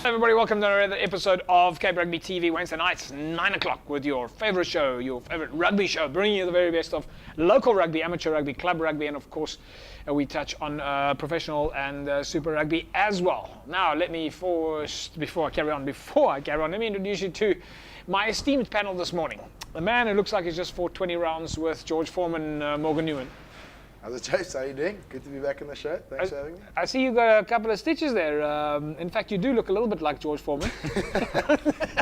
Everybody, welcome to another episode of Cape Rugby TV, Wednesday nights, 9 o'clock, with your favourite show, your favourite rugby show, bringing you the very best of local rugby, amateur rugby, club rugby, and of course, we touch on professional and Super Rugby as well. Now, let me before I carry on, let me introduce you to my esteemed panel this morning. The man who looks like he's just fought 20 rounds with George Foreman, Morgan Newman. How's it, Chase? How are you doing? Good to be back in the show. Thanks for having me. I see you got a couple of stitches there. In fact, you do look a little bit like George Foreman.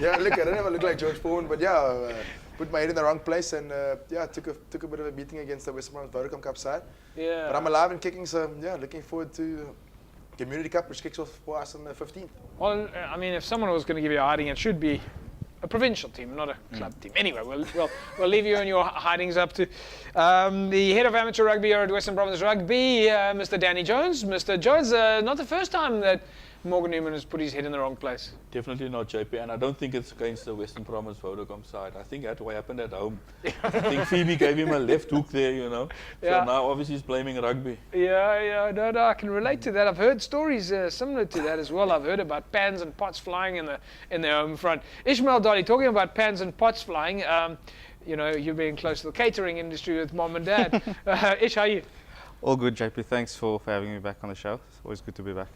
Yeah, look, I don't ever look like George Foreman, but yeah, put my head in the wrong place and took a bit of a beating against the Western Province Vodacom Cup side. Yeah. But I'm alive and kicking, so yeah, looking forward to Community Cup, which kicks off for us on the 15th. Well, I mean, if someone was going to give you a hiding, it should be a provincial team, not a club team. Anyway, we'll leave you in your hidings up to the head of amateur rugby here at Western Province Rugby, Mr. Danny Jones. Mr. Jones, not the first time that Morgan Newman has put his head in the wrong place. Definitely not, JP, and I don't think it's against the Western Province Vodacom side. I think that's what happened at home. I think Phoebe gave him a left hook there, you know. Yeah. So now obviously he's blaming rugby. Yeah, no, I can relate to that. I've heard stories similar to that as well. I've heard about pans and pots flying in their home front. Ishmael Dolly, talking about pans and pots flying, you know, you're being close to the catering industry with mom and dad. Ish, how are you? All good, JP. Thanks for having me back on the show. It's always good to be back.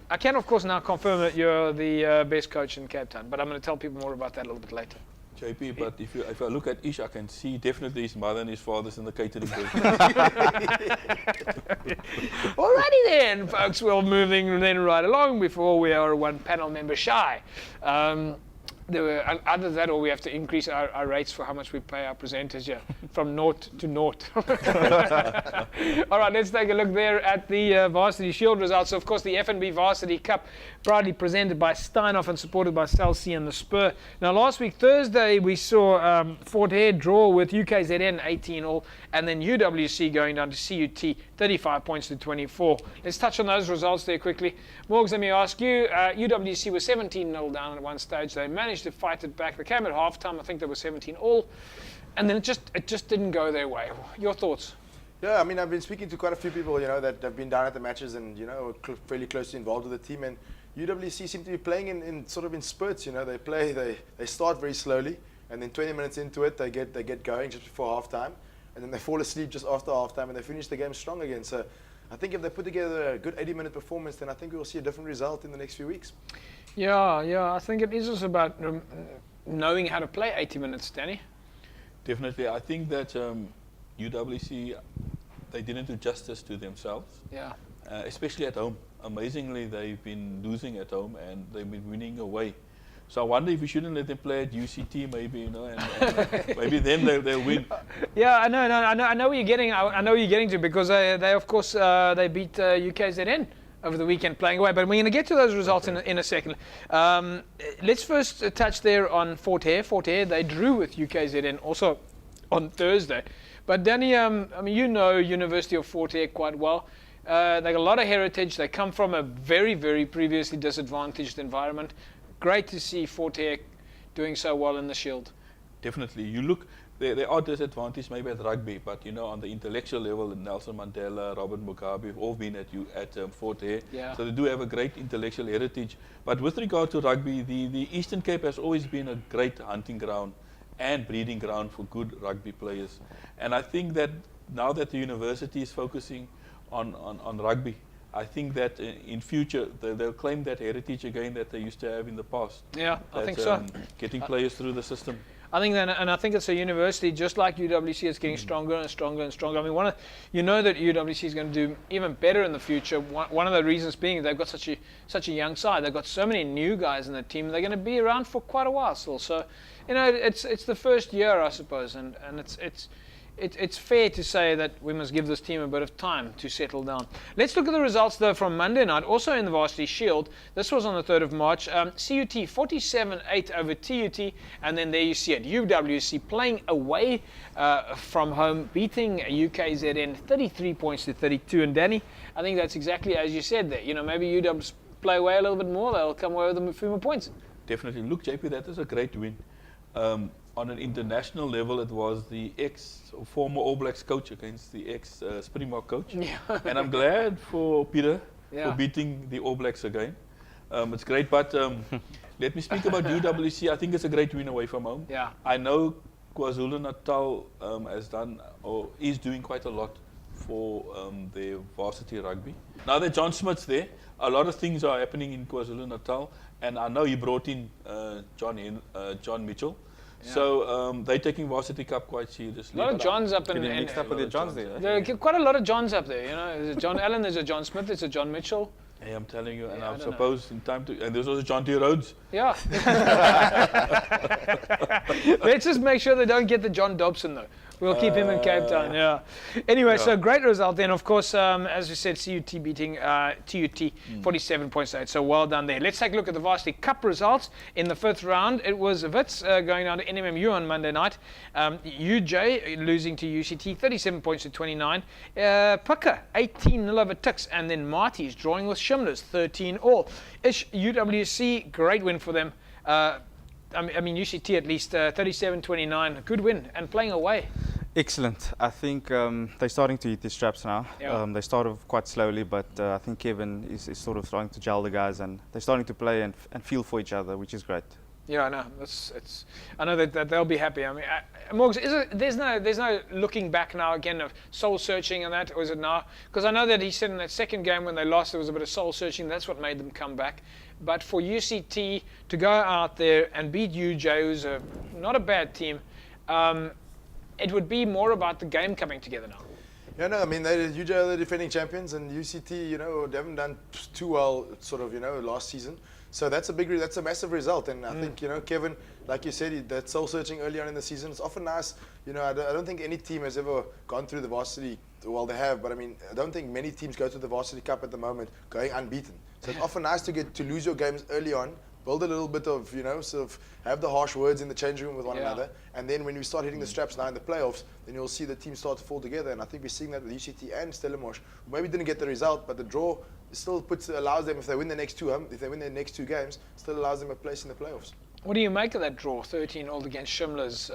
I can, of course, now confirm that you're the best coach in Cape Town, but I'm going to tell people more about that a little bit later. JP, but if I look at Ish, I can see definitely his mother and his father's in the catering business. Alrighty then, folks, we're moving then right along before we are one panel member shy. Other than that, or we have to increase our rates for how much we pay our presenters here, from naught to naught. All right, let's take a look there at the Varsity Shield results. So, of course, the F&B Varsity Cup, proudly presented by Steinhoff and supported by Celsea and the Spur. Now, last week, Thursday, we saw Fort Hare draw with UKZN 18-all, and then UWC going down to CUT 35 points to 24. Let's touch on those results there quickly. Morgs, let me ask you, UWC was 17-0 down at one stage. They managed to fight it back. They came at halftime. I think they were 17-all, and then it just didn't go their way. Your thoughts? Yeah, I mean, I've been speaking to quite a few people, you know, that have been down at the matches and, you know, fairly closely involved with the team. And UWC seem to be playing in sort of in spurts, you know. They start very slowly, and then 20 minutes into it, they get going just before halftime, and then they fall asleep just after halftime, and they finish the game strong again. So I think if they put together a good 80-minute performance, then I think we will see a different result in the next few weeks. Yeah, I think it is just about knowing how to play 80 minutes, Danny. Definitely. I think that UWC, they didn't do justice to themselves. Yeah. Especially at home. Amazingly, they've been losing at home and they've been winning away. So I wonder if we shouldn't let them play at UCT, maybe, you know, and maybe then they'll win. Yeah, I know where you're getting. I know where you're getting to, because they of course they beat UKZN over the weekend playing away. But we're going to get to those results in a second. Let's first touch there on Fort Hare. Fort Hare, they drew with UKZN also on Thursday. But Danny, I mean, you know University of Fort Hare quite well. They got a lot of heritage. They come from a very, very previously disadvantaged environment. Great to see Fort Hare doing so well in the Shield. Definitely. You look, there are disadvantages maybe at rugby, but you know, on the intellectual level, Nelson Mandela, Robert Mugabe have all been at Fort Hare. Yeah. So they do have a great intellectual heritage. But with regard to rugby, the Eastern Cape has always been a great hunting ground and breeding ground for good rugby players. And I think that now that the university is focusing on rugby, I think that in future they'll claim that heritage again that they used to have in the past. Yeah, I think so. Getting players through the system. I think that, and I think it's a university just like UWC. It's getting stronger and stronger and stronger. I mean, you know that UWC is going to do even better in the future. One of the reasons being they've got such a young side. They've got so many new guys in the team. They're going to be around for quite a while still. So, you know, it's the first year, I suppose, and it's fair to say that we must give this team a bit of time to settle down. Let's look at the results, though, from Monday night, also in the Varsity Shield. This was on the 3rd of March. CUT 47-8 over TUT, and then there you see it. UWC playing away from home, beating UKZN 33 points to 32. And Danny, I think that's exactly as you said there. You know, maybe UW play away a little bit more, they'll come away with a few more points. Definitely. Look, JP, that is a great win. On an international level, it was the former All Blacks coach against the Springbok coach. Yeah. And I'm glad for Peter Yeah. for beating the All Blacks again. It's great, but let me speak about UWC. I think it's a great win away from home. Yeah. I know KwaZulu-Natal has done or is doing quite a lot for their varsity rugby. Now that John Smith's there, a lot of things are happening in KwaZulu-Natal, and I know he brought in John Mitchell. Yeah. So they're taking Varsity Cup quite seriously. A lot of Johns up in Getting mixed up with the Johns there. There are quite a lot of Johns up there. You know, there's a John Allen, there's a John Smith, there's a John Mitchell. Hey, I'm telling you, and Yeah, I I don't suppose in time to, and there's also John T. Rhodes. Yeah. Let's just make sure they don't get the John Dobson though. We'll keep him in Cape Town. Yeah. Anyway, so great result then. Of course, as we said, CUT beating TUT 47 points. So well done there. Let's take a look at the Varsity Cup results in the fifth round. It was Wits going down to NMMU on Monday night. UJ losing to UCT 37 points to 29. Pucker 18-0 over Tuks, and then Marty's drawing with Shimlers 13-all. Ish UWC, great win for them. I mean, UCT at least 37-29, a good win and playing away. Excellent. I think they're starting to hit their straps now. Yeah. They started quite slowly, but I think Kevin is sort of starting to gel the guys, and they're starting to play and feel for each other, which is great. Yeah, I know. I know that they'll be happy. I mean, Morgs, there's no looking back now again of soul searching and that, or is it now? Because I know that he said in that second game when they lost, there was a bit of soul searching. That's what made them come back. But for UCT to go out there and beat UJ, who's not a bad team, it would be more about the game coming together now. Yeah, no, I mean, UJ are the defending champions, and UCT, you know, they haven't done too well, sort of, you know, last season. So that's a massive result, and I think, you know, Kevin, like you said, that soul searching early on in the season, it's often nice. You know, I don't think any team has ever gone through the varsity. Well, they have, but I mean, I don't think many teams go to the Varsity Cup at the moment going unbeaten. So it's often nice to lose your games early on, build a little bit of, you know, sort of have the harsh words in the changing room with one another, and then when we start hitting the straps now in the playoffs, then you'll see the team start to fall together. And I think we're seeing that with UCT and Stellenbosch, who maybe didn't get the result, but the draw still allows them, if they win their next two games, still allows them a place in the playoffs. What do you make of that draw, 13-all against Shimlers?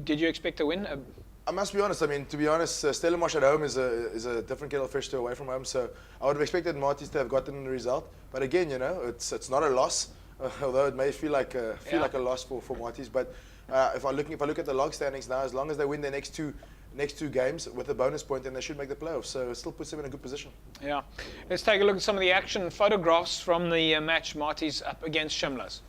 Did you expect a win? I must be honest. I mean, to be honest, Stellenbosch at home is a different kettle of fish to away from home. So I would have expected Marty's to have gotten the result. But again, you know, it's not a loss, although it may feel like a loss for Marty's. But if I look at the log standings now, as long as they win their next two games with a bonus point, then they should make the playoffs. So it still puts them in a good position. Yeah. Let's take a look at some of the action photographs from the match. Marty's up against Shimlers.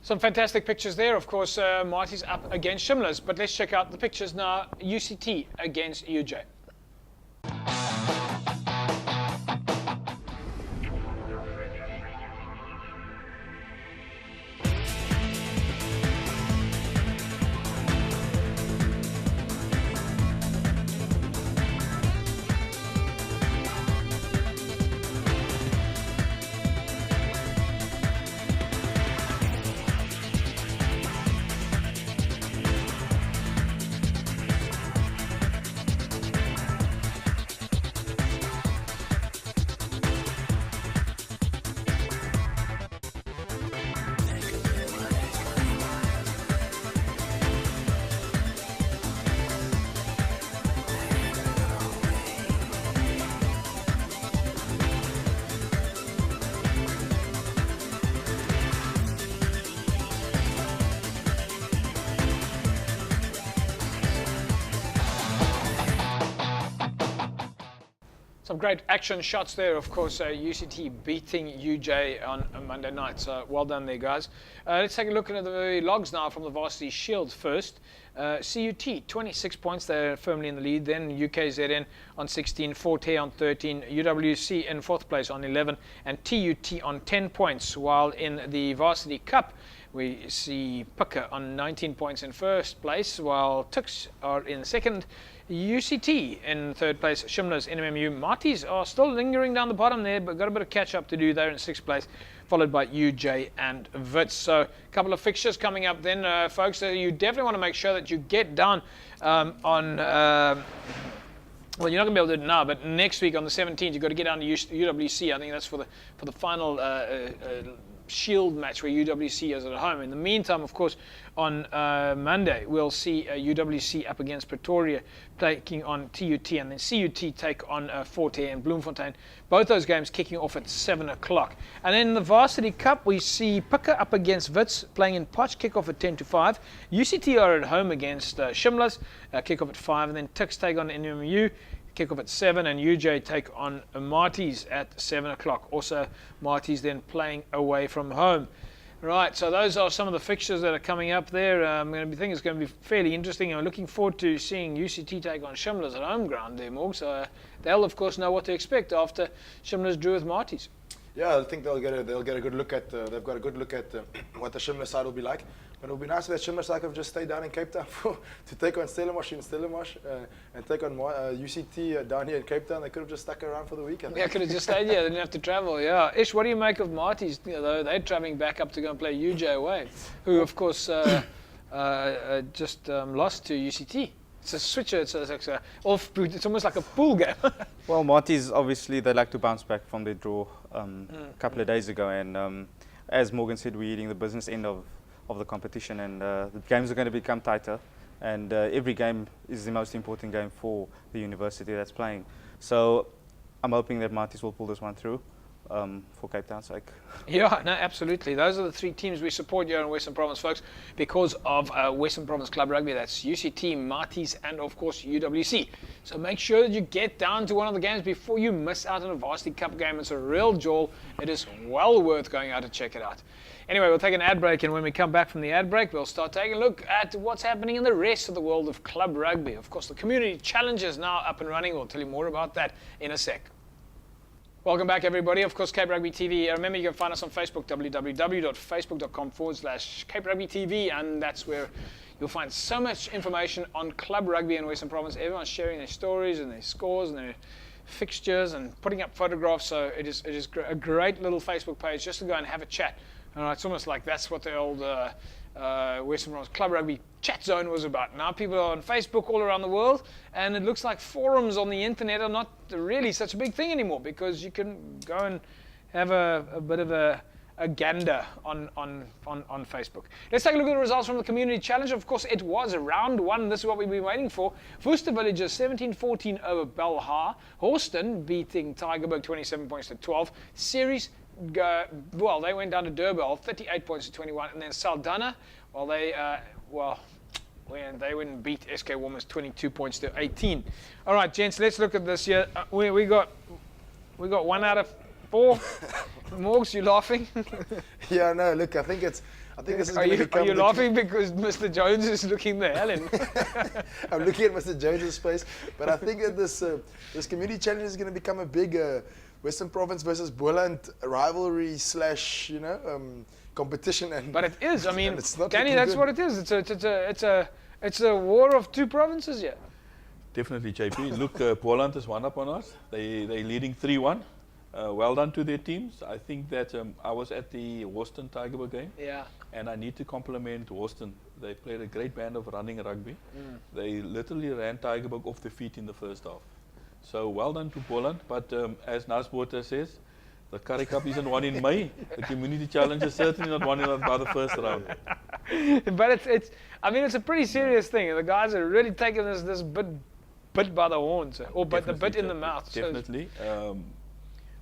Some fantastic pictures there. Of course, Marty's up against Shimlers. But let's check out the pictures now. UCT against UJ. Some great action shots there, of course. UCT beating UJ on a Monday night. So well done there, guys. Let's take a look at the logs now from the Varsity Shield first. CUT, 26 points. They're firmly in the lead. Then UKZN on 16, Forte on 13, UWC in 4th place on 11, and TUT on 10 points. While in the Varsity Cup, we see Puka on 19 points in 1st place, while Tuks are in 2nd. UCT in 3rd place, Shimla's NMMU. Marties are still lingering down the bottom there, but got a bit of catch up to do there in 6th place, followed by UJ and Wits. So a couple of fixtures coming up then, folks. So you definitely want to make sure that you get down on... well, you're not going to be able to do it now, but next week on the 17th, you've got to get down to UWC. I think that's for the final Shield match where UWC is at home. In the meantime, of course, on Monday, we'll see UWC up against Pretoria taking on TUT, and then CUT take on Forte and Bloemfontein. Both those games kicking off at 7 o'clock. And then in the Varsity Cup, we see Puka up against Wits playing in Potch, kick-off at 10 to 5. UCT are at home against Shimla's, kick-off at 5, and then Tuks take on NMU. Kick-off at 7, and UJ take on Marties at 7 o'clock. Also, Marties then playing away from home. Right, so those are some of the fixtures that are coming up there. I'm going to think it's going to be fairly interesting. I'm looking forward to seeing UCT take on Shimla's at home ground there, Morg. So they'll, of course, know what to expect after Shimla's drew with Marties. Yeah, I think they'll get a good look at they've got a good look at what the Shimla side will be like. But it would be nice if that Shimla side could have just stayed down in Cape Town to take on Stellenbosch in Stellenbosch and take on UCT down here in Cape Town. They could have just stuck around for the weekend. Yeah, could have just stayed here. They didn't have to travel. Yeah, Ish, what do you make of Marties? Though they're travelling back up to go and play UJ away, who of course just lost to UCT. It's a switcher. It's almost like a pool game. Well, Marties, obviously, they like to bounce back from their draw a couple of days ago. And as Morgan said, we're eating the business end of the competition. And the games are going to become tighter. And every game is the most important game for the university that's playing. So I'm hoping that Marties will pull this one through for Cape Town's sake. Yeah, no, absolutely. Those are the 3 teams we support here in Western Province, folks, because of Western Province Club Rugby. That's UCT, Marties, and of course UWC. So make sure that you get down to one of the games before you miss out on a Varsity Cup game. It's a real jewel. It is well worth going out to check it out. Anyway, we'll take an ad break, and when we come back from the ad break, we'll start taking a look at what's happening in the rest of the world of club rugby. Of course, the Community Challenge is now up and running. We'll tell you more about that in a sec. Welcome back, everybody. Of course, Cape Rugby TV. Remember, you can find us on Facebook, www.facebook.com/Cape Rugby TV, and that's where you'll find so much information on club rugby in Western Province. Everyone's sharing their stories and their scores and their fixtures and putting up photographs. So it is a great little Facebook page just to go and have a chat. It's almost like that's what the old Western Province Club Rugby chat zone was about. Now people are on Facebook all around the world, and it looks like forums on the internet are not really such a big thing anymore, because you can go and have a bit of a gander on Facebook. Let's take a look at the results from the Community Challenge. Of course, it was round 1. This is what we've been waiting for. Worcester Villagers 17-14 over Belhar. Houston beating Tygerberg 27 points to 12. Series they went down to Durban 38 points to 21, and then Saldanha, they went and beat SK Warmers 22 points to 18. All right, gents, let's look at this here. We got 1 out of 4. Morgs, you laughing? Yeah, no. Look, I think this is. Are you laughing because Mr. Jones is looking there, Helen? I'm looking at Mr. Jones's face, but I think that this Community Challenge is going to become a big Western Province versus Boland rivalry / competition. But it is. I mean, Danny, that's what it is. It's a war of 2 provinces here. Definitely, JP. Look, Boland is 1 up on us. They're leading 3-1. Well done to their teams. I think that I was at the Worston Tygerberg game. Yeah. And I need to compliment Worston. They played a great band of running rugby. They literally ran Tygerberg off their feet in the first half. So well done to Poland. But as Nasbota says, the Currie Cup isn't won in May. The Community Challenge is certainly not won by the first round. But it's a pretty serious thing. The guys are really taking this bit by the horns, or the bit in the mouth. Definitely.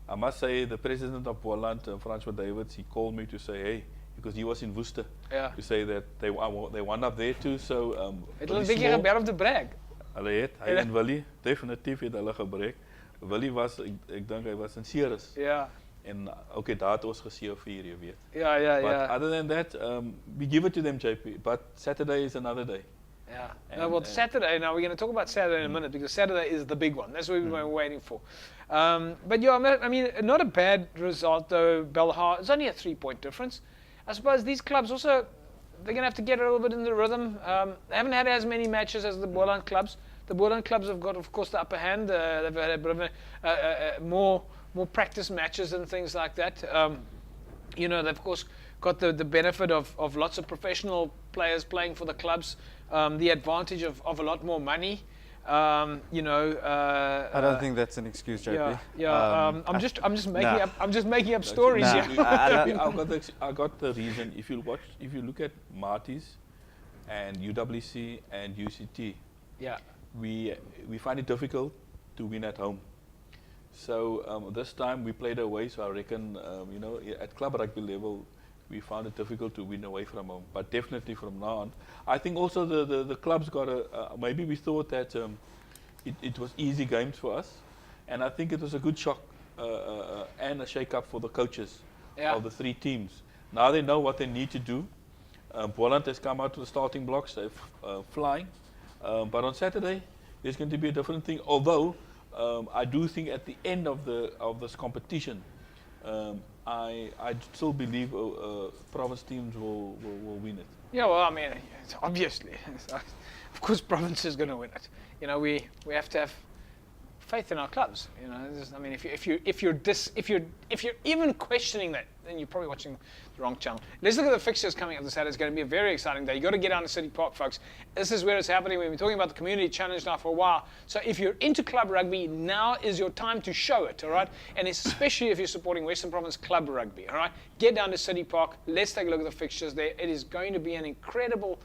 I must say, the president of Poland, Francois Davids, he called me to say, hey, because he was in Worcester, to say that they won up there too. So het hulle 'n bietjie gebeur om te brag. Hulle het, hy en Willie, definitief het hulle gebreek. Willie was, ek dink hy was in Ceres. Ja. En okay, daar het ons geseëvier, jy weet. Ja, ja, But ja. other than that, we give it to them, JP. But Saturday is another day. Yeah. And- No, well, and- Saturday, now we're going to talk about Saturday in a minute because Saturday is the big one. That's what we've been waiting for. But yeah, I mean, not a bad result though, Belhar. It's only a 3-point difference. I suppose these clubs also, they're going to have to get a little bit in the rhythm. They haven't had as many matches as the Boland clubs. The Boland clubs have got, of course, the upper hand. They've had a bit of more practice matches and things like that. You know, they've of course got the benefit of lots of professional players playing for the clubs, the advantage of a lot more money. You know, I don't think that's an excuse, JP. Yeah, yeah. I'm just making up stories Nah. here. I got the reason. If you look at Marty's and UWC and UCT, Yeah, we find it difficult to win at home. So this time we played away. So I reckon, you know, at club rugby level, we found it difficult to win away from home. But definitely from now on, I think also the clubs got maybe we thought that it was easy games for us, and I think it was a good shock and a shake-up for the coaches Yeah. of the three teams. Now they know what they need to do. Boland has come out to the starting blocks. They're flying. But on Saturday, there's going to be a different thing. Although I do think at the end of this competition, I still believe province teams will win it. yeah. Well, I mean, obviously, of course, Province is going to win it. You know, we have to have faith in our clubs. You know, I mean, if you're even questioning that, then you're probably watching the wrong channel. Let's look at the fixtures coming up this Saturday. It's going to be a very exciting day. You got to get down to City Park, folks. This is where it's happening. We've been talking about the community challenge now for a while. So if you're into club rugby, now is your time to show it. All right, and especially if you're supporting Western Province club rugby. All right, get down to City Park. Let's take a look at the fixtures there. It is going to be an incredible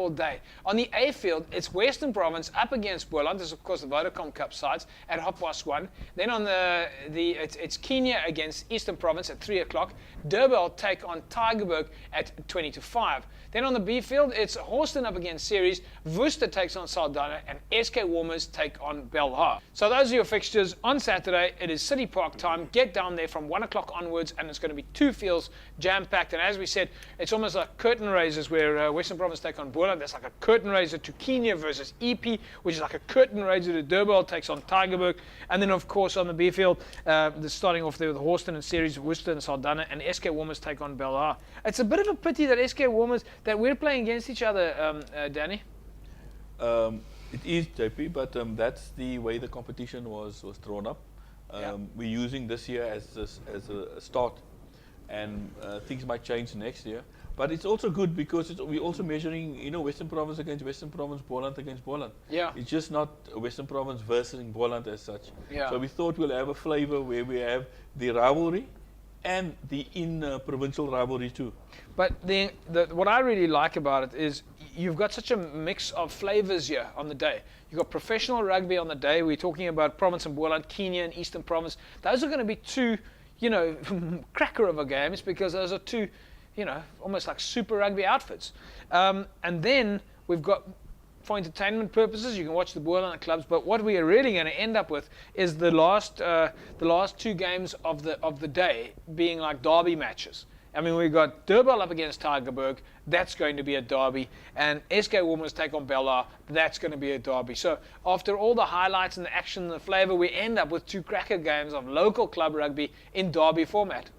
day. On the A field, it's Western Province up against Boland. This is of course the Vodacom Cup sides at 1:30. Then on it's Kenya against Eastern Province at 3 o'clock. Durban take on Tygerberg at 20 to 5. Then on the B field, it's Houston up against Ceres. Worcester takes on Saldanha, and SK Warmers take on Belhar. So those are your fixtures on Saturday. It is City Park time. Get down there from 1 o'clock onwards, and it's going to be two fields jam-packed. And as we said, it's almost like curtain raisers where Western Province take on Boland. That's like a curtain raiser to Kenya versus EP, which is like a curtain raiser to Durban takes on Tygerberg. And then, of course, on the B field, starting off there with Houston and Ceres, Worcester and Saldanha, and SK Warmers take on Belhar. It's a bit of a pity that SK Warmers, that we're playing against each other, Danny. It is, JP, but that's the way the competition was drawn up. We're using this year as a start, and things might change next year. But it's also good because we're also measuring, you know, Western Province against Western Province, Boland against Boland. Yeah. It's just not Western Province versus Boland as such. Yeah. So we thought we'll have a flavor where we have the rivalry and the provincial rivalry too. But what I really like about it is you've got such a mix of flavors here on the day. You've got professional rugby on the day. We're talking about Province and Boland, Kenya and Eastern Province. Those are going to be two, you know, cracker of a games because those are two, you know, almost like super rugby outfits. And then we've got, for entertainment purposes, you can watch the Boland clubs. But what we are really going to end up with is the last two games of the day being like derby matches. I mean, we've got Durban up against Tygerberg. That's going to be a derby. And SK Warmers take on Belhar. That's going to be a derby. So after all the highlights and the action and the flavour, we end up with two cracker games of local club rugby in derby format.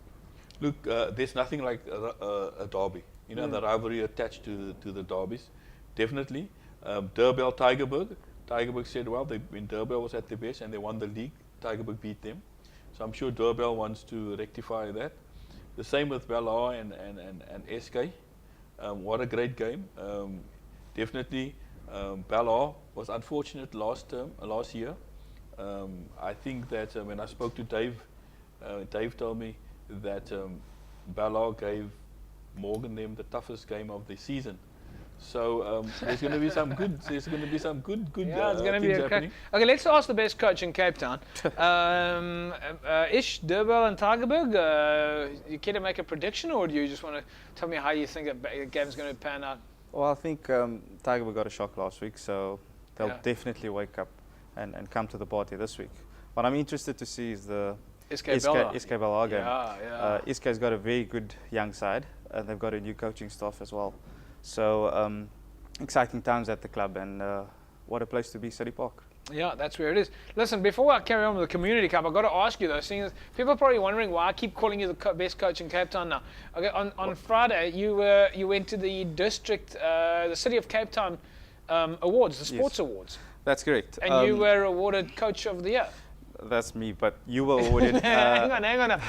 Look, there's nothing like a derby. You know, the rivalry attached to the derbies. Definitely. Durban, Tygerberg. Tygerberg said, well, when Durban was at their best and they won the league, Tygerberg beat them. So I'm sure Durban wants to rectify that. The same with Belhar and SK. What a great game. Definitely, Belhar was unfortunate last year. I think that when I spoke to Dave, Dave told me that Belhar gave Morgan them the toughest game of the season. So there's going to be some good. There's going to be some good. Yeah, it's going to be things a crack. happening. Okay, let's ask the best coach in Cape Town. Ish, Durban and Tygerberg, you care to make a prediction, or do you just want to tell me how you think the game's going to pan out? Well, I think Tygerberg got a shock last week, so they'll Yeah. definitely wake up and come to the party this week. What I'm interested to see is the SK Bella. SK Bella game. Yeah. SK's got a very good young side, and they've got a new coaching staff as well. So exciting times at the club, and what a place to be, City Park. Yeah, that's where it is. Listen, before I carry on with the Community Cup, I've got to ask you though, seeing as people are probably wondering why I keep calling you the best coach in Cape Town now. Okay, on Friday, you went to the district, the City of Cape Town awards, the sports awards. That's correct. And you were awarded Coach of the Year. That's me, but you were awarded. Hang on.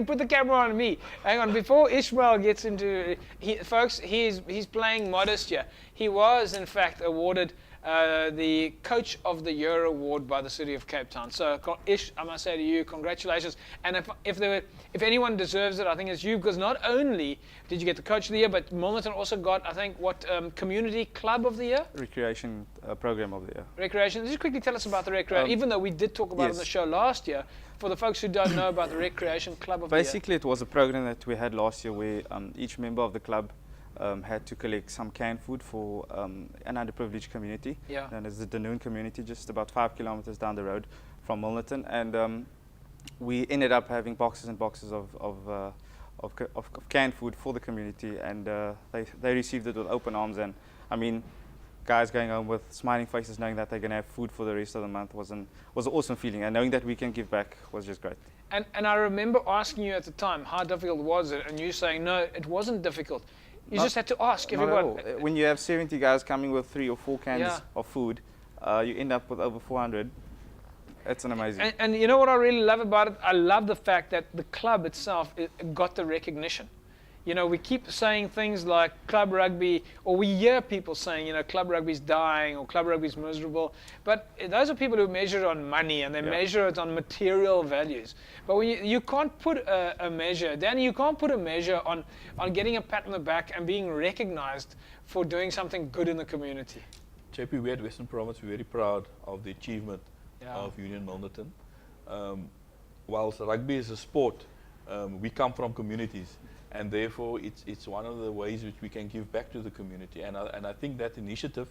Put the camera on me. Hang on. Before Ishmael gets into, folks, he's playing modest here. He was in fact awarded the Coach of the Year award by the City of Cape Town. So, Ish, I must say to you, congratulations. And if anyone deserves it, I think it's you, because not only did you get the Coach of the Year, but Milnerton also got, I think, Community Club of the Year? Recreation Program of the Year. Recreation. Just quickly tell us about the Recreation, even though we did talk about it on the show last year. For the folks who don't know about the Recreation Club of the Year. Basically, it was a program that we had last year where each member of the club had to collect some canned food for an underprivileged community. Yeah. And it's the Dunoon community, just about 5 kilometers down the road from Milnerton. And we ended up having boxes and boxes of canned food for the community, and they received it with open arms. And I mean, guys going home with smiling faces, knowing that they're going to have food for the rest of the month was an awesome feeling. And knowing that we can give back was just great. And I remember asking you at the time, how difficult was it? And you saying, no, it wasn't difficult. You just had to ask everyone. When you have 70 guys coming with 3 or 4 cans of food, you end up with over 400. It's an amazing. And you know what I really love about it? I love the fact that the club itself got the recognition. You know, we keep saying things like club rugby, or we hear people saying, you know, club rugby's dying or club rugby's miserable. But those are people who measure it on money, and they measure it on material values. But when you can't put a measure, Danny, you can't put a measure on getting a pat on the back and being recognized for doing something good in the community. JP, we at Western Province, we're very proud of the achievement of Union Milnerton. Whilst rugby is a sport, we come from communities. And therefore, it's one of the ways which we can give back to the community. And I think that initiative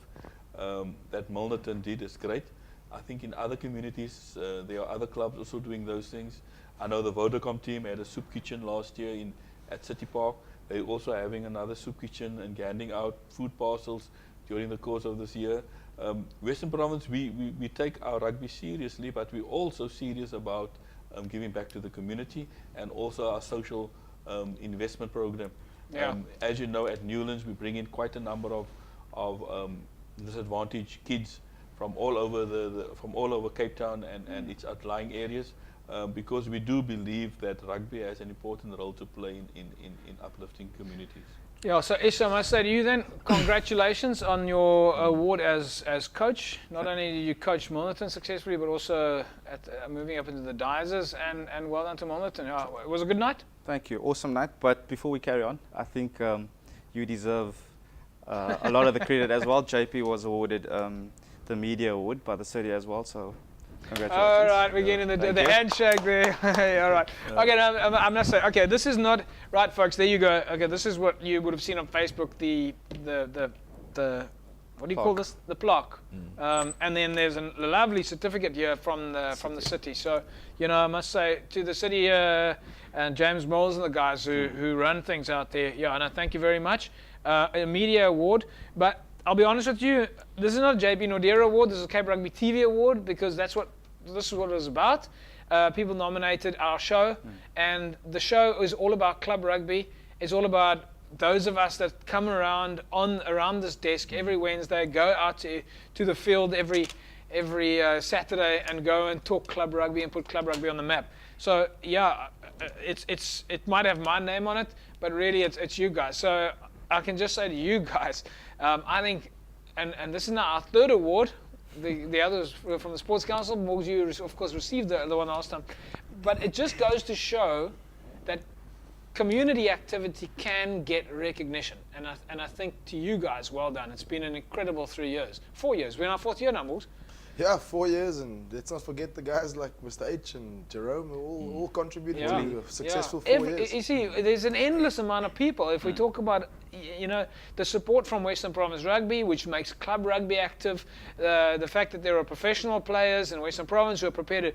that Milnerton did is great. I think in other communities, there are other clubs also doing those things. I know the Vodacom team had a soup kitchen last year at City Park. They're also having another soup kitchen and handing out food parcels during the course of this year. Western Province, we take our rugby seriously, but we're also serious about giving back to the community, and also our social investment program. As you know, at Newlands we bring in quite a number of disadvantaged kids from all over Cape Town and its outlying areas, because we do believe that rugby has an important role to play in uplifting communities. Yeah, so Ish, I must say to you then, congratulations on your award as coach. Not only did you coach Milnerton successfully, but also at moving up into the Diases, and well done to Milnerton. It was a good night. Thank you, awesome night. But before we carry on, I think you deserve a lot of the credit as well. JP was awarded the media award by the city as well, so congratulations. All right, we're getting the handshake there. All right. Okay, now, I'm not saying. Okay, this is not right, folks. There you go. Okay, this is what you would have seen on Facebook. The what do you call this? The plaque. And then there's a lovely certificate here from the city. So, you know, I must say to the city and James Mills and the guys who run things out there. Yeah, and I thank you very much. A media award, but I'll be honest with you, this is not a JP Naude award. This is a Cape Rugby TV award, because this is what it was about. People nominated our show, and the show is all about club rugby. It's all about those of us that come around this desk every Wednesday, go out to the field every Saturday and go and talk club rugby and put club rugby on the map. So yeah, it might have my name on it, but really it's you guys. So I can just say to you guys, I think, and this is now our third award. The others were from the Sports Council. Morgs, you of course received the one last time, but it just goes to show that community activity can get recognition, and I think to you guys, well done. It's been an incredible 4 years. We're in our 4th year now, Morgs. Yeah, 4 years, and let's not forget the guys like Mr. H and Jerome, who all contributed to a successful 4 years. You see, there's an endless amount of people. If we talk about, you know, the support from Western Province Rugby, which makes club rugby active, the fact that there are professional players in Western Province who are prepared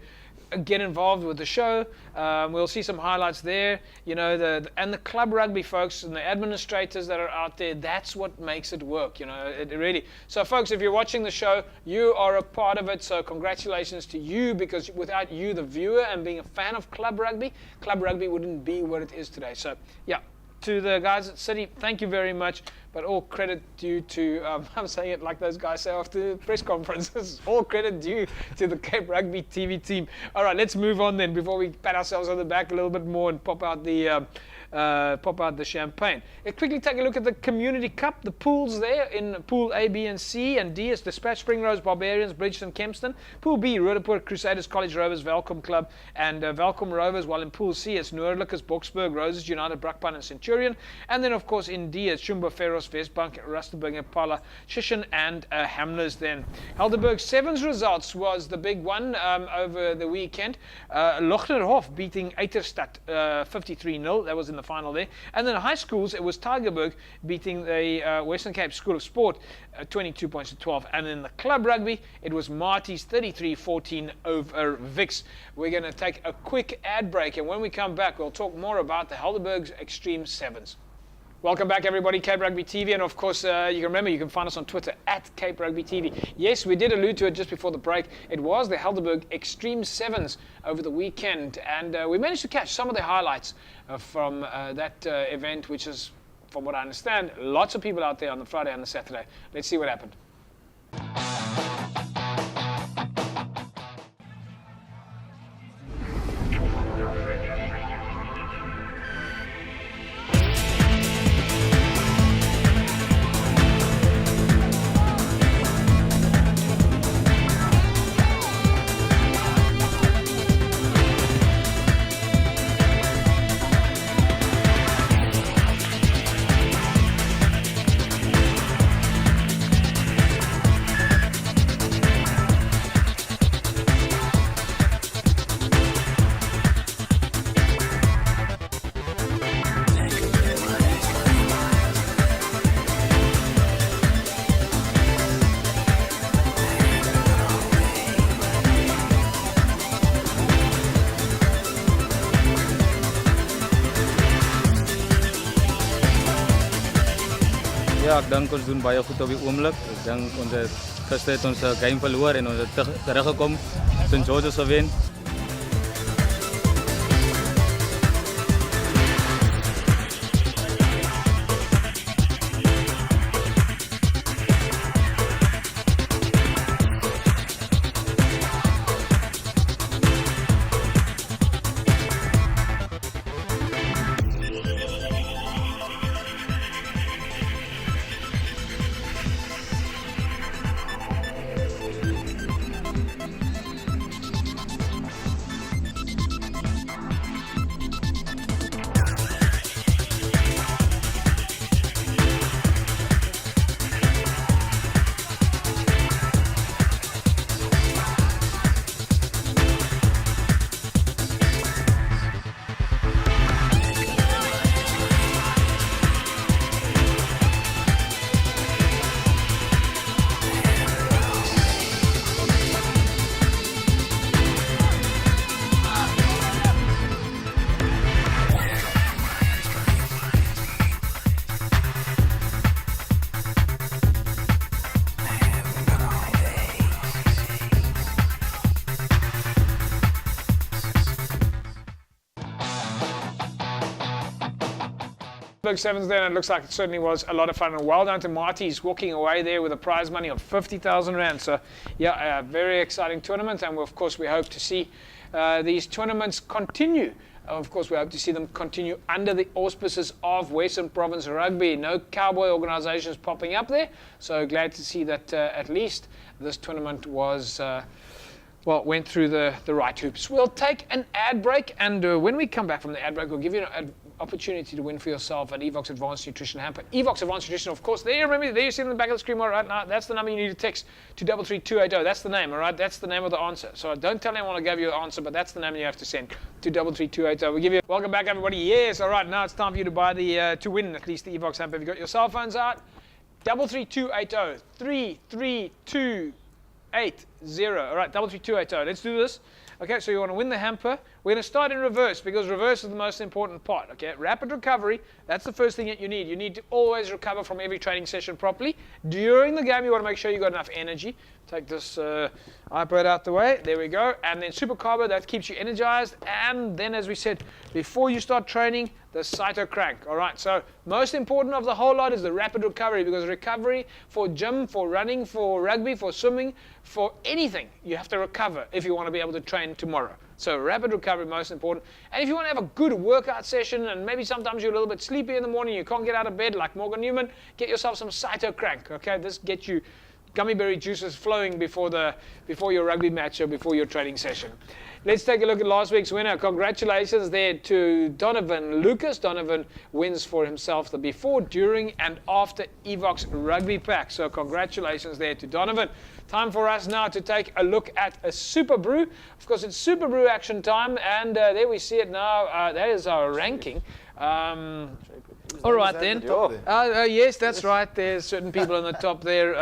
get involved with the show. We'll see some highlights there. You know, and the club rugby folks and the administrators that are out there, that's what makes it work, you know, it really. So folks, if you're watching the show, you are a part of it, so congratulations to you, because without you, the viewer, and being a fan of club rugby wouldn't be what it is today. So yeah, to the guys at City, thank you very much, but all credit due to, I'm saying it like those guys say after the press conferences, all credit due to the Cape Rugby TV team. All right, let's move on then before we pat ourselves on the back a little bit more and pop out the champagne. Let's quickly take a look at the Community Cup, the pools there in Pool A, B and C, and D is Dispatch, Spring Rose, Barbarians, Bridgeton, Kempston. Pool B, Roodepoort, Crusaders, College Rovers, Welcome Club, and Welcome Rovers, while in Pool C it's Noordlikers, Boksburg, Roses United, Brakpan and Centurion. And then of course in D it's Shumba, Ferros, Westbank, Rustenburg, Impala, Shishin and Hamlers then. Helderberg Sevens results was the big one over the weekend. Lochnerhof beating Eiterstad 53-0. That was in the final there. And then high schools, it was Tygerberg beating the Western Cape School of Sport 22 points to 12. And in the club rugby, it was Marty's 33-14 over Vix. We're going to take a quick ad break, and when we come back, we'll talk more about the Helderberg's Extreme Sevens. Welcome back, everybody. Cape Rugby TV, and of course, you can remember you can find us on Twitter at Cape Rugby TV. Yes, we did allude to it just before the break. It was the Helderberg Extreme Sevens over the weekend, and we managed to catch some of the highlights from that event, which is, from what I understand, lots of people out there on the Friday and the Saturday. Let's see what happened. Ja, ek dink ons doen baie goed op die oomblik. Ek dink ons het gister het ons 'n game verloor en ons het teruggekom. St. George's gewen. Sevens there, and it looks like it certainly was a lot of fun, and well done to Marty's walking away there with a prize money of 50,000 Rand. So yeah, a very exciting tournament, and of course we hope to see these tournaments continue. Of course, we hope to see them continue under the auspices of Western Province Rugby. No cowboy organizations popping up there, so glad to see that at least this tournament was went through the right hoops. We'll take an ad break, and when we come back from the ad break, we'll give you an opportunity to win for yourself an Evox Advanced Nutrition hamper. Evox Advanced Nutrition, of course, there, remember, there you see it in the back of the screen right now. That's the number you need to text to 33280. That's the name, all right? That's the name of the answer. So don't tell anyone I gave you the answer, but that's the name you have to send to 33280. We'll give you, welcome back, everybody. Yes, all right, now it's time for you to buy the, to win at least the Evox hamper. Have you got your cell phones out? 33280, 33280. All right, 33280. Let's do this. Okay, so you want to win the hamper. We're going to start in reverse because reverse is the most important part. Okay, rapid recovery, that's the first thing that you need. You need to always recover from every training session properly. During the game, you want to make sure you've got enough energy. Take this iPad out the way. There we go. And then super carbo, that keeps you energized. And then, as we said, before you start training, the cyto crank. All right, so most important of the whole lot is the rapid recovery, because recovery for gym, for running, for rugby, for swimming, for anything, you have to recover if you want to be able to train tomorrow. So rapid recovery, most important. And if you want to have a good workout session, and maybe sometimes you're a little bit sleepy in the morning, you can't get out of bed like Morgan Newman, get yourself some cyto crank. Okay, this gets you gummy berry juices flowing before your rugby match or before your training session. Let's take a look at last week's winner. Congratulations there to Donovan Lucas. Donovan wins for himself the before, during, and after Evox Rugby Pack. So congratulations there to Donovan. Time for us now to take a look at a Super Brew. Of course, it's Super Brew action time, and there we see it now. That is our ranking. All right then. Yes, that's right. There's certain people on the top there.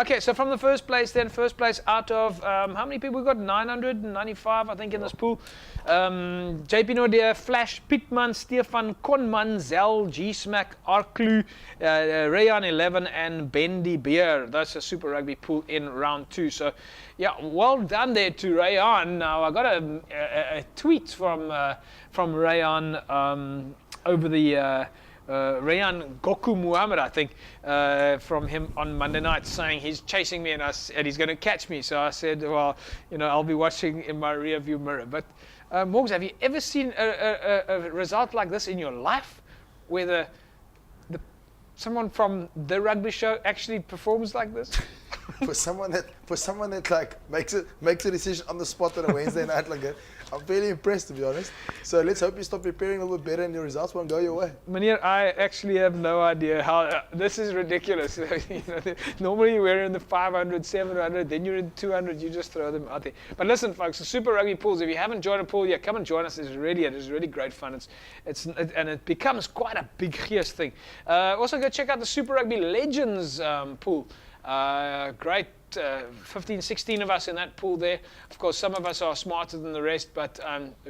Okay, so from the first place then, first place out of, how many people we got? 995, I think, in this pool. JP Naude, Flash, Pittman, Stefan, Konman, Zell, G-Smack, Arklu, Rayan 11, and Bendy Beer. That's a Super Rugby pool in round 2. So, yeah, well done there to Rayan. Now, I got a tweet from Rayan over the Rayan Goku Muhammad, I think, from him on Monday night, saying he's chasing me and he's going to catch me. So I said, well, I'll be watching in my rear view mirror. But Morgs, have you ever seen a result like this in your life, where someone from the rugby show actually performs like this? For someone that like makes a decision on the spot on a Wednesday night like that, I'm fairly impressed, to be honest. So let's hope you start preparing a little bit better and your results won't go your way. Meneer, I actually have no idea how. This is ridiculous. Normally we're in the 500, 700, then you're in 200. You just throw them out there. But listen, folks, the Super Rugby pools. If you haven't joined a pool yet, come and join us. It is really great fun. And it becomes quite a big geest thing. Also, go check out the Super Rugby Legends pool. Great. 15, 16 of us in that pool there. Of course, some of us are smarter than the rest, but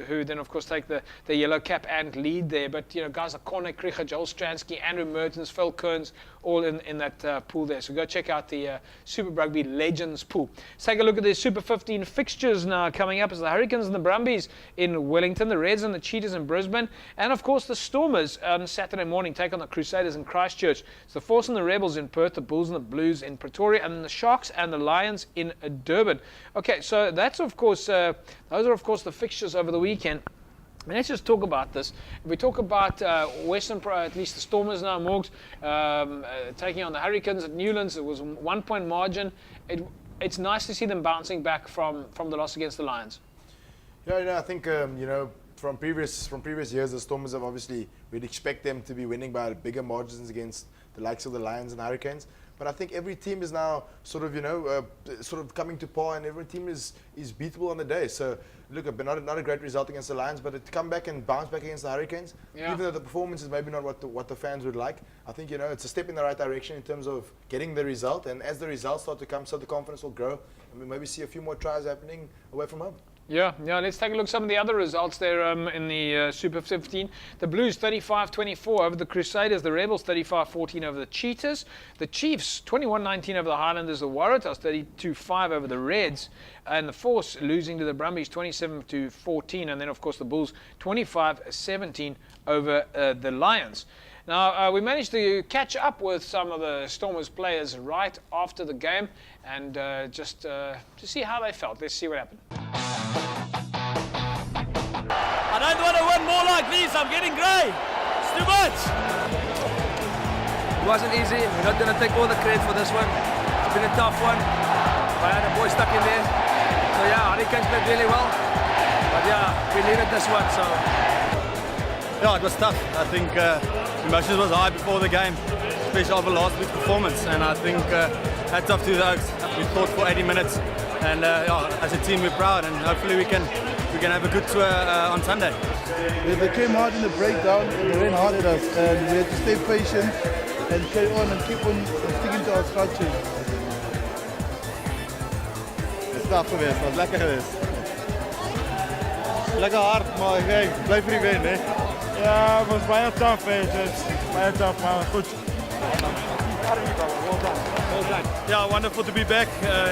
who then, of course, take the yellow cap and lead there. But, guys like Corne Krieger, Joel Stransky, Andrew Mertens, Phil Kearns, all in that pool there. So go check out the Super Rugby Legends pool. Let's take a look at the Super 15 fixtures now coming up. As the Hurricanes and the Brumbies in Wellington, the Reds and the Cheetahs in Brisbane, and, of course, the Stormers on Saturday morning take on the Crusaders in Christchurch. It's the Force and the Rebels in Perth, the Bulls and the Blues in Pretoria, and the Sharks and the Lions in Durban. Okay, so that's those are of course the fixtures over the weekend. And let's just talk about this. If we talk about Western, at least the Stormers now, Morgs, taking on the Hurricanes at Newlands, it was a 1-point margin. It's nice to see them bouncing back from the loss against the Lions. Yeah, I think from previous years, the Stormers have obviously, we'd expect them to be winning by bigger margins against the likes of the Lions and Hurricanes. But I think every team is now sort of coming to par, and every team is beatable on the day. So look, not a great result against the Lions, but to come back and bounce back against the Hurricanes, even though the performance is maybe not what the fans would like, I think it's a step in the right direction in terms of getting the result. And as the results start to come, so the confidence will grow, and we maybe see a few more tries happening away from home. Yeah, let's take a look at some of the other results there in the Super 15. The Blues 35-24 over the Crusaders. The Rebels 35-14 over the Cheetahs. The Chiefs 21-19 over the Highlanders. The Waratahs 32-5 over the Reds. And the Force losing to the Brumbies 27-14. And then, of course, the Bulls 25-17 over the Lions. Now, we managed to catch up with some of the Stormers players right after the game, and just to see how they felt. Let's see what happened. I don't want to win more like this. I'm getting grey. It's too much. It wasn't easy. We're not going to take all the credit for this one. It's been a tough one. I had a boy stuck in there. So yeah, Hurricanes played really well. But yeah, we needed this one. So yeah, it was tough. I think emotions was high before the game, especially after last week's performance. And I think hats off to the Oaks. We fought for 80 minutes. And as a team, we're proud, and hopefully we can have a good tour on Sunday. They came hard in the breakdown, and they ran hard at us, and we had to stay patient and carry on and keep on sticking to our structures. Dis tough geweest, was lekker geweest. lekker hard, maar ik blijf vir die wen, hè. Ja, het was baie tough, hè. It's baie tough, maar goed. Yeah, wonderful to be back.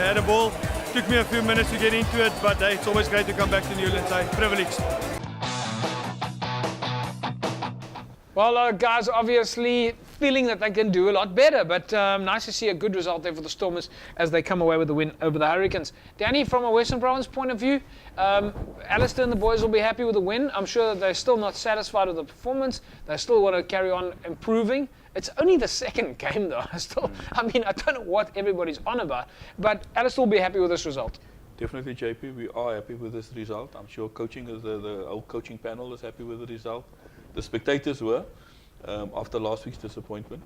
Had a ball. Took me a few minutes to get into it, but it's always great to come back to Newlands. Privileged. Well, guys, obviously feeling that they can do a lot better, but nice to see a good result there for the Stormers as they come away with the win over the Hurricanes. Danny, from a Western Province point of view, Alistair and the boys will be happy with the win. I'm sure that they're still not satisfied with the performance. They still want to carry on improving. It's only the second game, though. I don't know what everybody's on about, but Alistair will be happy with this result. Definitely, JP, we are happy with this result. I'm sure the whole coaching panel is happy with the result. The spectators were, after last week's disappointment.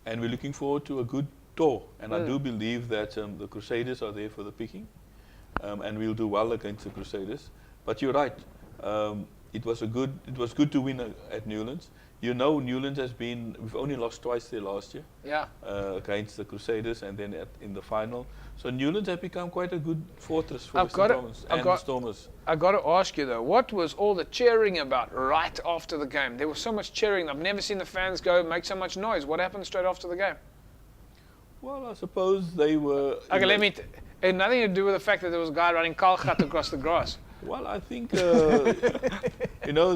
And we're looking forward to a good tour. And I do believe that the Crusaders are there for the picking. And we'll do well against the Crusaders. But you're right. It was good to win at Newlands. You know, Newlands we've only lost twice there last year. Yeah. Against the Crusaders and then in the final. So Newlands have become quite a good fortress for Western Province and the Stormers. I got to ask you though, what was all the cheering about right after the game? There was so much cheering. I've never seen the fans make so much noise. What happened straight after the game? Well, I suppose they were... Okay, it had nothing to do with the fact that there was a guy running Kalgat across the grass. Well, I think you know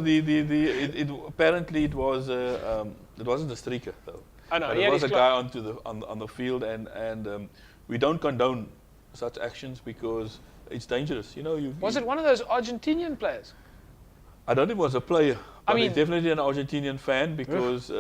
apparently it wasn't a streaker though. I know. But it was a guy on the field, and we don't condone such actions because it's dangerous. You know. Was it one of those Argentinian players? I don't think it was a player. But he's definitely an Argentinian fan because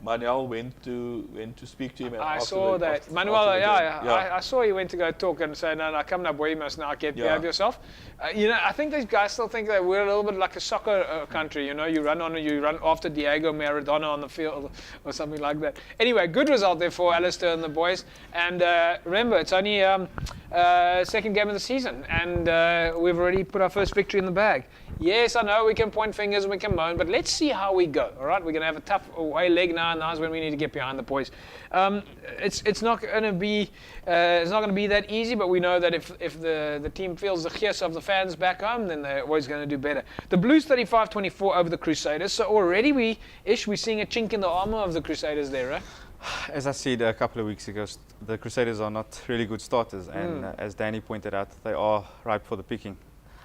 Manuel went to speak to him. I saw that. Manuel, I saw he went to go talk and say, no, come now, boy, you must now behave yourself. I think these guys still think that we're a little bit like a soccer country. You know, you run after Diego Maradona on the field or something like that. Anyway, good result there for Alistair and the boys. And remember, it's only second game of the season, and we've already put our first victory in the bag. Yes, I know we can point fingers and we can moan, but let's see how we go. All right, we're going to have a tough away leg now, and now's when we need to get behind the boys. It's not going to be that easy, but we know that if the team feels the gees of the fans back home, then they're always going to do better. The Blues 35-24 over the Crusaders. So already we're seeing a chink in the armor of the Crusaders there, right? As I said a couple of weeks ago, the Crusaders are not really good starters, and as Danny pointed out, they are ripe for the picking.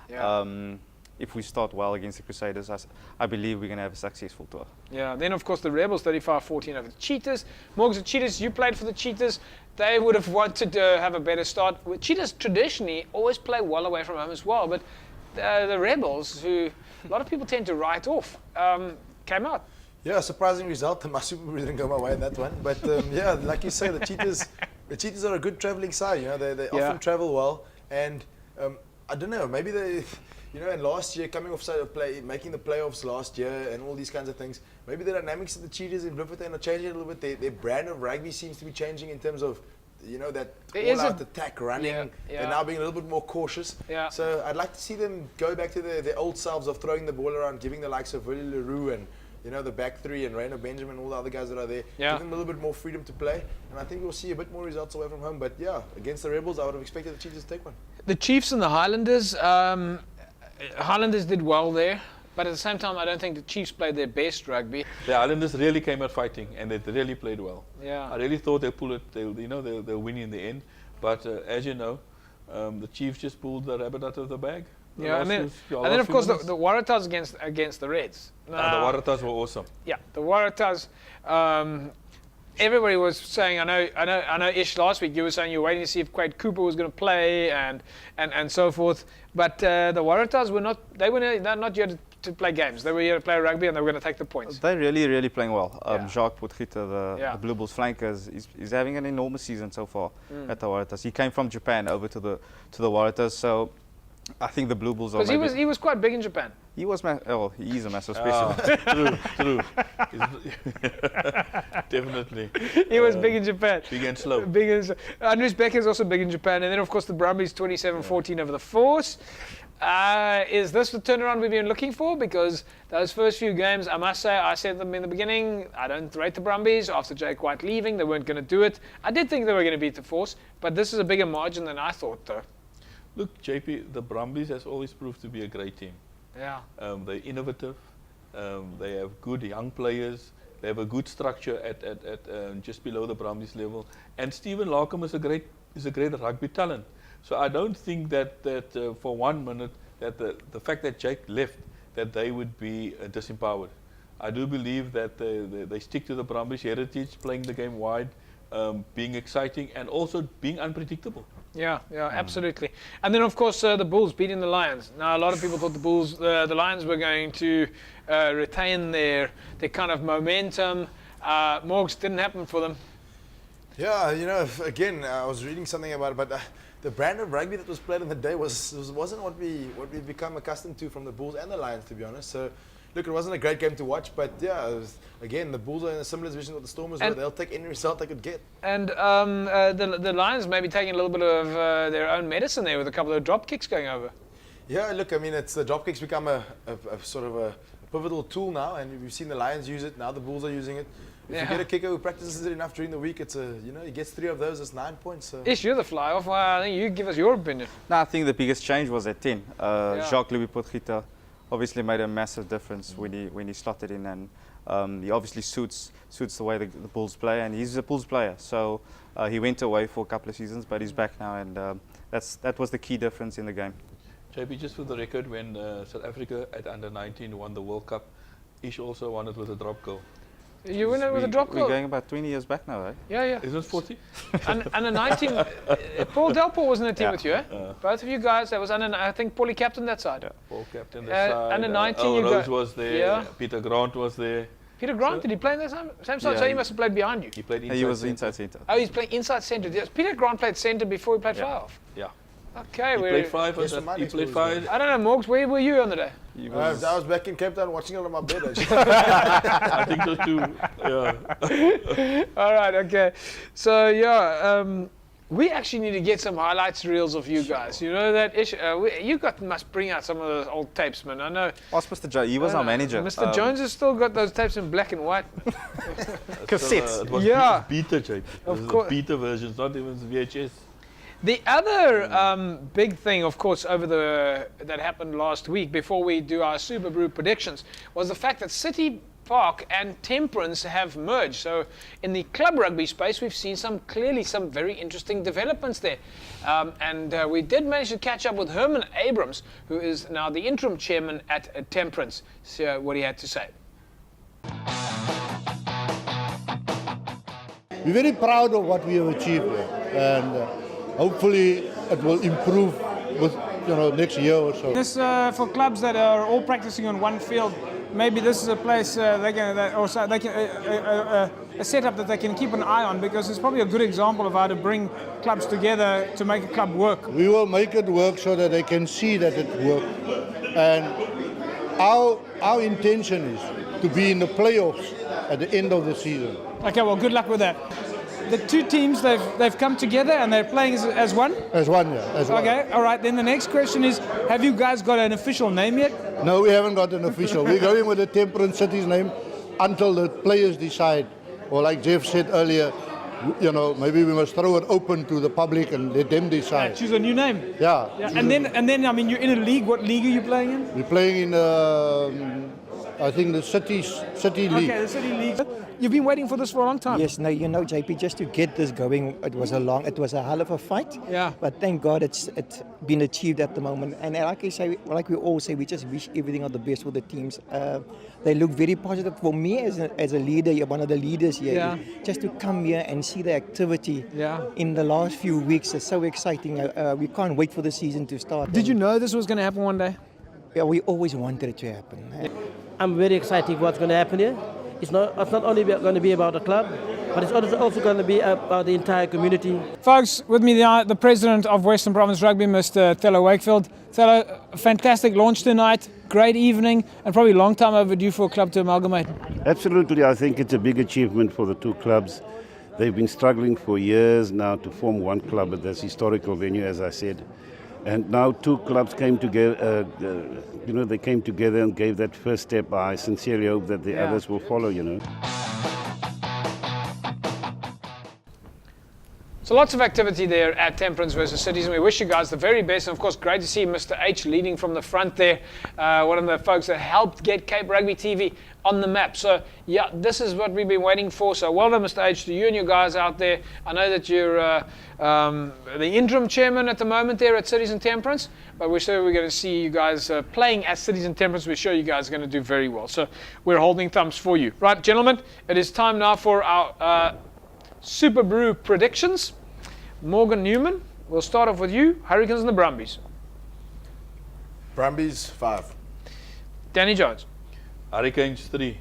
Yeah. If we start well against the Crusaders, I believe we're going to have a successful tour. Yeah, then of course the Rebels 35-14 over the Cheetahs. Morgs, the Cheetahs, you played for the Cheetahs. They would have wanted to have a better start. Cheetahs traditionally always play well away from home as well, but the Rebels, who a lot of people tend to write off, came out. Yeah, surprising result. My Super Bowl didn't go my way in that one. But yeah, like you say, the Cheetahs are a good travelling side. You know, they often travel well, and I don't know, maybe they. You know, and last year, coming off side of play, making the playoffs last year and all these kinds of things, maybe the dynamics of the Cheetahs in Bloemfontein are changing a little bit. Their brand of rugby seems to be changing in terms of, you know, that all-out attack running. Yeah. They're now being a little bit more cautious. Yeah. So I'd like to see them go back to their old selves of throwing the ball around, giving the likes of Willie Leroux and, you know, the back three and Rainer Benjamin and all the other guys that are there. Yeah. Give them a little bit more freedom to play. And I think we'll see a bit more results away from home. But yeah, against the Rebels, I would have expected the Cheetahs to take one. The Chiefs and the Highlanders. Highlanders did well there, but at the same time, I don't think the Chiefs played their best rugby. The Highlanders really came out fighting, and they really played well. Yeah. I really thought they'll pull it. They'll win in the end. But as you know, the Chiefs just pulled the rabbit out of the bag. And then of course the Waratahs against the Reds. The Waratahs were awesome. Yeah, the Waratahs. Everybody was saying, I know. Ish, last week you were saying you were waiting to see if Quade Cooper was going to play and so forth. But the Waratahs were not. They're not here to play games. They were here to play rugby, and they were going to take the points. They're really playing well. Jacques Potgieter, the Blue Bulls flanker, is having an enormous season so far at the Waratahs. He came from Japan over to the Waratahs, so I think the Blue Bulls are. Because he was quite big in Japan. He was he is a massive specimen. True. Definitely. He was big in Japan. Big and slow. Andries Becker is also big in Japan. And then, of course, the Brumbies 27-14 over the Force. Is this the turnaround we've been looking for? Because those first few games, I must say, I said them in the beginning, I don't rate the Brumbies. After Jake White leaving, they weren't going to do it. I did think they were going to beat the Force, but this is a bigger margin than I thought, though. Look, JP, the Brumbies has always proved to be a great team. Yeah. They're innovative. They have good young players. They have a good structure at just below the Brumbies level. And Stephen Larkham is a great rugby talent. So I don't think that for 1 minute that the fact that Jake left, that they would be disempowered. I do believe that they stick to the Brumbies heritage, playing the game wide, being exciting, and also being unpredictable. Yeah, absolutely. And then, of course, the Bulls beating the Lions. Now, a lot of people thought the Lions were going to retain their kind of momentum. Morgs, didn't happen for them. Yeah, again, I was reading something about it, but the brand of rugby that was played on the day wasn't what we've become accustomed to from the Bulls and the Lions, to be honest. So, look, it wasn't a great game to watch, but yeah, again, the Bulls are in a similar position with the Stormers, where they'll take any result they could get. And the Lions may be taking a little bit of their own medicine there with a couple of drop kicks going over. Yeah, look, I mean, the drop kicks become a sort of a pivotal tool now, and we've seen the Lions use it. Now the Bulls are using it. If you get a kicker who practices it enough during the week, it's he gets 3 of those, it's 9 points. So. Ish, you're the fly-off. I think you give us your opinion. No, I think the biggest change was at 10. Jacques-Louis Potgieter obviously made a massive difference when he slotted in, and he obviously suits the way the Bulls play, and he's a Bulls player. So he went away for a couple of seasons, but he's back now, and that was the key difference in the game. JP, just for the record, when South Africa at under-19 won the World Cup, Ish also won it with a drop goal. You win it with a drop goal? We're going about 20 years back now, eh? Yeah. Is it 40? Under 19, Paul Delport was in the team with you, eh? Both of you guys. That was I think Paulie captained that side. Yeah, Paul captained that side. Under 19, Rose was there. Yeah. Peter Grant was there. Peter Grant, did he play in the same side? Yeah, So he must have played behind you. He played inside. He was centre. inside centre. Oh, he's playing inside centre. Yes, Peter Grant played centre before he played fly-off. Yeah. Okay, He played 5. He played 5. I don't know, Morgs, where were you on the day? I was back in Cape Town watching it on my bed, actually. I think so too. Yeah. All right, okay. So, we actually need to get some highlights reels of you guys. You know that ish? Must bring out some of those old tapes, man. I know. Ask Mr. Jones. He was our manager. Mr. Jones has still got those tapes in black and white. Cassettes. It was beta, JP. Of course. Beta versions, not even VHS. The other big thing, of course, that happened last week before we do our Super Brew predictions was the fact that City Park and Temperance have merged. So in the club rugby space, we've seen some very interesting developments there. And we did manage to catch up with Herman Abrams, who is now the interim chairman at Temperance. See what he had to say. We're very proud of what we have achieved here, and hopefully it will improve with next year or so. This for clubs that are all practicing on one field. Maybe this is a place a setup that they can keep an eye on, because it's probably a good example of how to bring clubs together to make a club work. We will make it work so that they can see that it works. And our intention is to be in the playoffs at the end of the season. Okay, well, good luck with that. The two teams, they've come together and they're playing as one? As one, yeah. As one. Okay, all right. Then the next question is, have you guys got an official name yet? No, we haven't got an official. We're going with the Temperance City's name until the players decide. Or like Jeff said earlier, maybe we must throw it open to the public and let them decide. Yeah, choose a new name. Yeah. And then, I mean, you're in a league. What league are you playing in? We're playing in, I think, the City League. Okay, the City League. You've been waiting for this for a long time. Yes, no, JP, just to get this going, it was a hell of a fight. Yeah. But thank God it's been achieved at the moment. And like we all say, we just wish everything of the best for the teams. They look very positive. For me as a leader, one of the leaders here, just to come here and see the activity in the last few weeks is so exciting. We can't wait for the season to start. Did you know this was going to happen one day? Yeah, we always wanted it to happen. I'm very excited what's going to happen here. It's not only going to be about the club, but it's also going to be about the entire community. Folks, with me the president of Western Province Rugby, Mr. Thello Wakefield. Thello, fantastic launch tonight, great evening, and probably a long time overdue for a club to amalgamate. Absolutely, I think it's a big achievement for the two clubs. They've been struggling for years now to form one club at this historical venue, as I said. And now two clubs came together, they came together and gave that first step. I sincerely hope that the others will follow, So lots of activity there at Temperance versus Cities, and we wish you guys the very best. And of course, great to see Mr. H leading from the front there, one of the folks that helped get Cape Rugby TV on the map. So yeah, this is what we've been waiting for. So well done, Mr. H, to you and your guys out there. I know that you're the interim chairman at the moment there at Cities and Temperance, but we're sure we're going to see you guys playing at Cities and Temperance. We're sure you guys are going to do very well. So we're holding thumbs for you. Right, gentlemen, it is time now for our Super Brew predictions. Morgan Newman, we'll start off with you. Hurricanes and the Brumbies. Brumbies 5. Danny Jones. Hurricanes 3.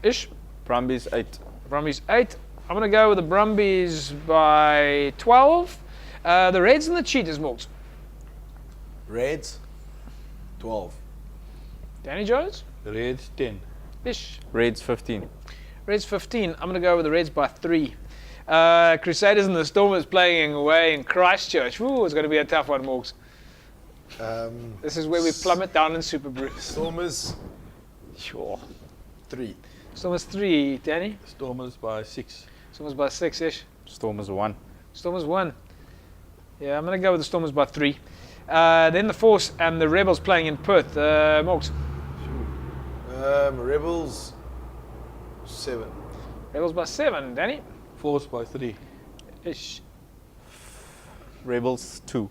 Ish. Brumbies 8. Brumbies 8. I'm going to go with the Brumbies by 12. The Reds and the Cheetahs, Morgs. Reds 12. Danny Jones. The Reds 10. Ish. Reds 15. Reds 15. I'm going to go with the Reds by 3. Crusaders and the Stormers playing away in Christchurch. Ooh, it's going to be a tough one, Morgs. This is where we plummet down in Super Brew. Stormers Sure. 3. Stormers 3. Danny. Stormers by 6. Stormers by 6-ish. Stormers 1. Stormers 1. Yeah, I'm going to go with the Stormers by 3. Then the Force and the Rebels playing in Perth. Morgs. Rebels 7. Rebels by 7. Danny. Force by 3. Ish. Rebels 2.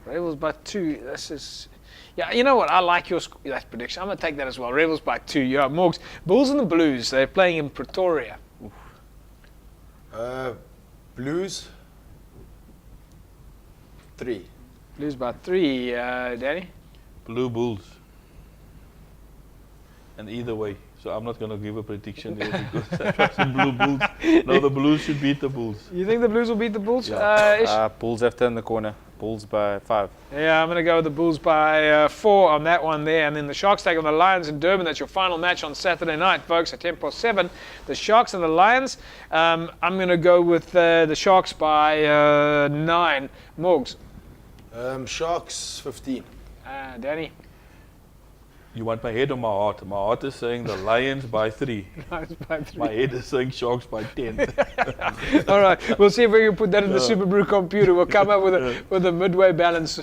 Rebels by 2. This is... Yeah, you know what? I like your that prediction. I'm going to take that as well. Rebels by 2. Yeah, Morgs. Bulls and the Blues. They're playing in Pretoria. Blues 3. Blues by 3. Danny. Blue Bulls. And either way. So I'm not going to give a prediction there because I trust the Blue Bulls. No, the Blues should beat the Bulls. You think the Blues will beat the Bulls? Yeah. Bulls have turned the corner. Bulls by 5. Yeah, I'm going to go with the Bulls by 4 on that one there. And then the Sharks take on the Lions in Durban. That's your final match on Saturday night, folks, at 7:10. The Sharks and the Lions. I'm going to go with the Sharks by 9. Morgs. Sharks 15. Danny. You want my head or my heart? My heart is saying the Lions by 3. Lions by 3. My head is saying Sharks by 10. All right, we'll see if we can put that in the Super Brew computer. We'll come up with a midway balance.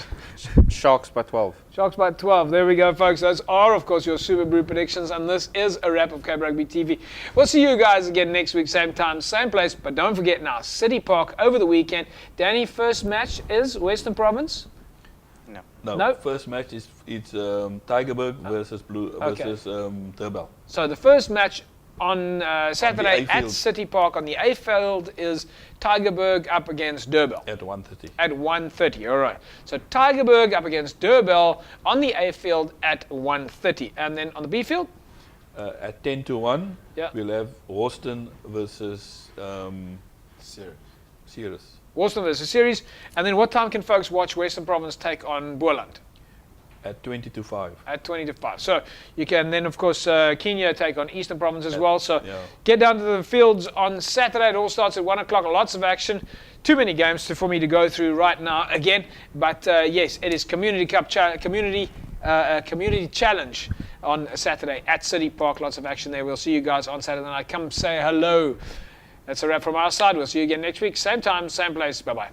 Sharks by 12. Sharks by 12. There we go, folks. Those are, of course, your Super Brew predictions, and this is a wrap of Cape Rugby TV. We'll see you guys again next week, same time, same place. But don't forget now, City Park over the weekend. Danny, first match is Western Province. No. First match is Tygerberg versus versus Durban. So the first match on Saturday at City Park on the A field is Tygerberg up against Durban. At 1:30. At 1:30, all right. So Tygerberg up against Durban on the A field at 1:30. And then on the B field? At 10-1, we'll have Houston versus Ceres. Worston versus Series. And then what time can folks watch Western Province take on Boland? At 20-5. At 20-5. So you can then, of course, Kenya take on Eastern Province as well. So get down to the fields on Saturday. It all starts at 1 o'clock. Lots of action. Too many games for me to go through right now again. But yes, it is Community Cup Community Challenge on Saturday at City Park. Lots of action there. We'll see you guys on Saturday night. Come say hello. That's a wrap from our side. We'll see you again next week. Same time, same place. Bye-bye.